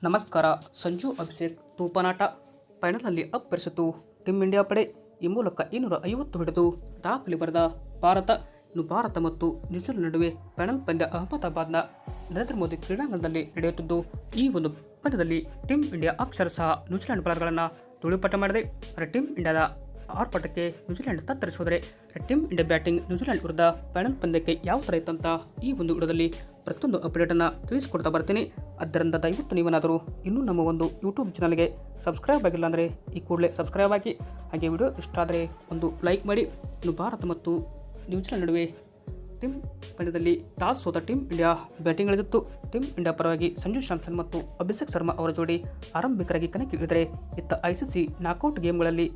ನಮಸ್ಕಾರ. ಸಂಜು ಅಭಿಷೇಕ್ ತೂಪನಾಟ ಫೈನಲ್ನಲ್ಲಿ ಅಪ್ಪರಿಸಿತು team India ಪಡೆ. ಈ ಮೂಲಕ 250 ಹಿಡಿದು ದಾಖಲೆ ಬರೆದ ಭಾರತ. ಇನ್ನು ಭಾರತ ಮತ್ತು ನ್ಯೂಜಿಲೆಂಡ್ ನಡುವೆ ಫೈನಲ್ ಪಂದ್ಯ ಅಹಮದಾಬಾದ್ನ ನರೇಂದ್ರ ಮೋದಿ ಕ್ರೀಡಾಂಗಣದಲ್ಲಿ ನಡೆಯುತ್ತಿದ್ದು, ಈ ಒಂದು ಪಂದ್ಯದಲ್ಲಿ ಟೀಮ್ ಇಂಡಿಯಾ ಅಕ್ಷರಶಃ ನ್ಯೂಜಿಲೆಂಡ್ ಬೌಲರ್ಗಳನ್ನು ತುಳಿಪಾಠ ಮಾಡಿದೆ. ಆದರೆ ಟೀಮ್ ಇಂಡಿಯಾದ ಆರ್ಭಟಕ್ಕೆ ನ್ಯೂಜಿಲೆಂಡ್ ತತ್ತರಿಸಿದರೆ ಟೀಮ್ ಇಂಡಿಯಾ ಬ್ಯಾಟಿಂಗ್ ನ್ಯೂಜಿಲೆಂಡ್ ವಿರುದ್ಧ ಫೈನಲ್ ಪಂದ್ಯಕ್ಕೆ ಯಾವ ಥರ ಇತ್ತಂತ ಈ ಒಂದು ವಿಡಿಯೋದಲ್ಲಿ ಪ್ರತಿಯೊಂದು ಅಪ್ಡೇಟನ್ನು ತಿಳಿಸ್ಕೊಡ್ತಾ ಬರ್ತೀನಿ. ಆದ್ದರಿಂದ ದಯವಿಟ್ಟು ನೀವೇನಾದರೂ ಇನ್ನೂ ನಮ್ಮ ಒಂದು ಯೂಟ್ಯೂಬ್ ಚಾನಲ್ಗೆ ಸಬ್ಸ್ಕ್ರೈಬ್ ಆಗಿಲ್ಲ ಅಂದರೆ ಈ ಕೂಡಲೇ ಸಬ್ಸ್ಕ್ರೈಬ್ ಆಗಿ, ಹಾಗೆ ವಿಡಿಯೋ ಇಷ್ಟ ಆದರೆ ಒಂದು ಲೈಕ್ ಮಾಡಿ. ಇನ್ನು ಭಾರತ ಮತ್ತು ನ್ಯೂಜಿಲೆಂಡ್ ನಡುವೆ ಟೀಮ್ ಪಂದ್ಯದಲ್ಲಿ ಟಾಸ್ ಸೋತ ಟೀಮ್ ಇಂಡಿಯಾ ಬ್ಯಾಟಿಂಗ್ ಇಳಿದಿತ್ತು. ಟೀಮ್ ಇಂಡಿಯಾ ಪರವಾಗಿ ಸಂಜು ಸ್ಯಾಮ್ಸನ್ ಮತ್ತು ಅಭಿಷೇಕ್ ಶರ್ಮಾ ಅವರ ಜೋಡಿ ಆರಂಭಿಕರಾಗಿ ಕಣಕ್ಕಿಳಿದರೆ, ಇತ್ತ ICC ನಾಕೌಟ್ ಗೇಮ್ಗಳಲ್ಲಿ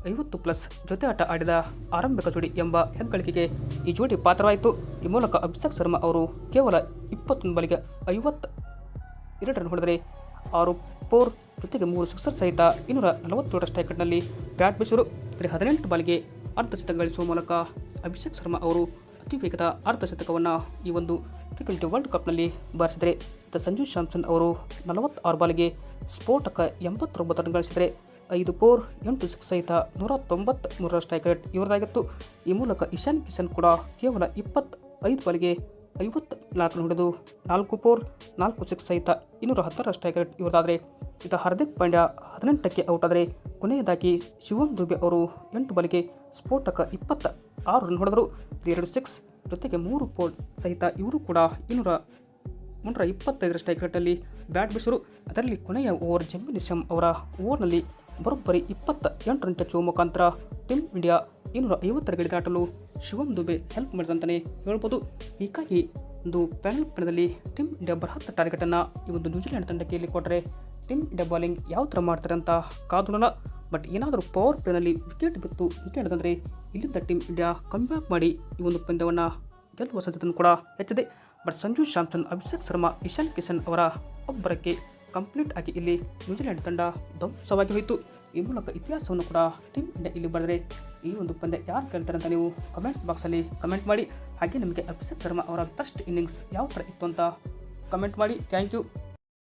50+ ಜೊತೆ ಆಟ ಆಡಿದ ಆರಂಭಿಕ ಜೋಡಿ ಎಂಬ ಹೆಗ್ಗಳಿಕೆಗೆ ಈ ಜೋಡಿ ಪಾತ್ರವಾಯಿತು. ಈ ಮೂಲಕ ಅಭಿಷೇಕ್ ಶರ್ಮಾ ಅವರು ಕೇವಲ 21 ಬಾಲಿಗೆ 52 ರನ್ ಹೊಡೆದರೆ 6 4 ಜೊತೆಗೆ 3 ಸಿಕ್ಸರ್ ಸಹಿತ 247 ಸ್ಟ್ರೈಕ್ನಲ್ಲಿ ಬ್ಯಾಟ್ ಬೀಸಿದರು. 18 ಬಾಲಿಗೆ ಅರ್ಧಶತಕ ಗಳಿಸುವ ಮೂಲಕ ಅಭಿಷೇಕ್ ಶರ್ಮಾ ಅವರು ಅತಿ ವೇಗದ ಅರ್ಧಶತಕವನ್ನು ಈ ಒಂದು T20 ವರ್ಲ್ಡ್ ಕಪ್ನಲ್ಲಿ ಬಾರಿಸಿದರೆ, ಸಂಜು ಸ್ಯಾಮ್ಸನ್ ಅವರು 46 ಬಾಲಿಗೆ ಸ್ಫೋಟಕ 89 ರನ್ ಗಳಿಸಿದರೆ 5 4 8 6 ಸಹಿತ 193 ಸ್ಟ್ರೈಕ್ ರೇಟ್ ಇವರದಾಗಿತ್ತು. ಈ ಮೂಲಕ ಇಶಾನ್ ಕಿಶನ್ ಕೂಡ ಕೇವಲ 25 ಬಾಲಿಗೆ 54 ರನ್ ಹೊಡೆದು 4 4 4 6 ಸಹಿತ 216 ಸ್ಟ್ರೈಕ್ ರೇಟ್ ಇವರದಾದರೆ, ಇತ ಹಾರ್ದಿಕ್ ಪಾಂಡ್ಯ 18ಕ್ಕೆ ಔಟ್ ಆದರೆ, ಕೊನೆಯದಾಗಿ ಶಿವಮ್ ದುಬೆ ಅವರು 8 ಬಾಲಿಗೆ ಸ್ಫೋಟಕ 26 ರನ್ ಹೊಡೆದರು. 2 6 ಜೊತೆಗೆ 3 4 ಸಹಿತ ಇವರು ಕೂಡ 225 ಸ್ಟ್ರೈಕ್ ರೇಟಲ್ಲಿ ಬ್ಯಾಟ್ ಬೀಸಿದರು. ಅದರಲ್ಲಿ ಕೊನೆಯ ಓವರ್ ಜಂಬಿ ನಿಶಮ್ ಅವರ ಓವರ್ನಲ್ಲಿ ಬರೋಬ್ಬರಿ 28 ರನ್ ಟಚ್ಚುವ ಮುಖಾಂತರ ಟೀಮ್ ಇಂಡಿಯಾ 250 ಗಡಿ ದಾಟಲು ಶಿವಮ್ ದುಬೆ ಹೆಲ್ಪ್ ಮಾಡಿದಂತಲೇ ಹೇಳ್ಬೋದು. ಹೀಗಾಗಿ ಒಂದು ಫೈನಲ್ ಪಂದ್ಯದಲ್ಲಿ ಟೀಮ್ ಇಂಡಿಯಾ ಬೃಹತ್ ಟಾರ್ಗೆಟನ್ನು ಈ ಒಂದು ನ್ಯೂಜಿಲೆಂಡ್ ತಂಡಕ್ಕೆ ಇಲ್ಲಿ ಕೊಟ್ಟರೆ, ಟೀಮ್ ಇಂಡಿಯಾ ಬಾಲಿಂಗ್ ಯಾವ ಥರ ಮಾಡ್ತಾರೆ ಅಂತ ಕಾದೋಣ. ಬಟ್ ಏನಾದರೂ ಪವರ್ ಪ್ಲೇನಲ್ಲಿ ವಿಕೆಟ್ ಬಿತ್ತು ನ್ಯೂಜಿಲೆಂಡ್ ಅಂದರೆ ಇಲ್ಲಿಂದ ಟೀಮ್ ಇಂಡಿಯಾ ಕಮ್ಬ್ಯಾಕ್ ಮಾಡಿ ಈ ಒಂದು ಪಂದ್ಯವನ್ನು ಗೆಲ್ಲುವ ಸಾಧ್ಯತೆಯನ್ನು ಕೂಡ ಹೆಚ್ಚಿದೆ. ಬಟ್ ಸಂಜು ಸ್ಯಾಮ್ಸನ್, ಅಭಿಷೇಕ್ ಶರ್ಮಾ, ಇಶಾನ್ ಕಿಶನ್ ಅವರ ಒಬ್ಬರಕ್ಕೆ ಕಂಪ್ಲೀಟ್ ಆಗಿ ಇಲ್ಲಿ ನ್ಯೂಜಿಲೆಂಡ್ ತಂಡ ಧ್ವಂಸವಾಗಿ ಹೋಯಿತು. ಈ ಮೂಲಕ ಇತಿಹಾಸವನ್ನು ಕೂಡ ಟೀಮ್ ಇಂಡಿಯಾ ಇಲ್ಲಿ ಬರೆದರೆ, ಈ ಒಂದು ಪಂದ್ಯ ಯಾರು ಕೇಳ್ತಾರೆ ಅಂತ ನೀವು ಕಮೆಂಟ್ ಬಾಕ್ಸಲ್ಲಿ ಕಮೆಂಟ್ ಮಾಡಿ. ಹಾಗೆ ನಿಮಗೆ ಅಭಿಷೇಕ್ ಶರ್ಮಾ ಅವರ ಬೆಸ್ಟ್ ಇನ್ನಿಂಗ್ಸ್ ಯಾವ ಥರ ಇತ್ತು ಅಂತ ಕಮೆಂಟ್ ಮಾಡಿ. Thank you.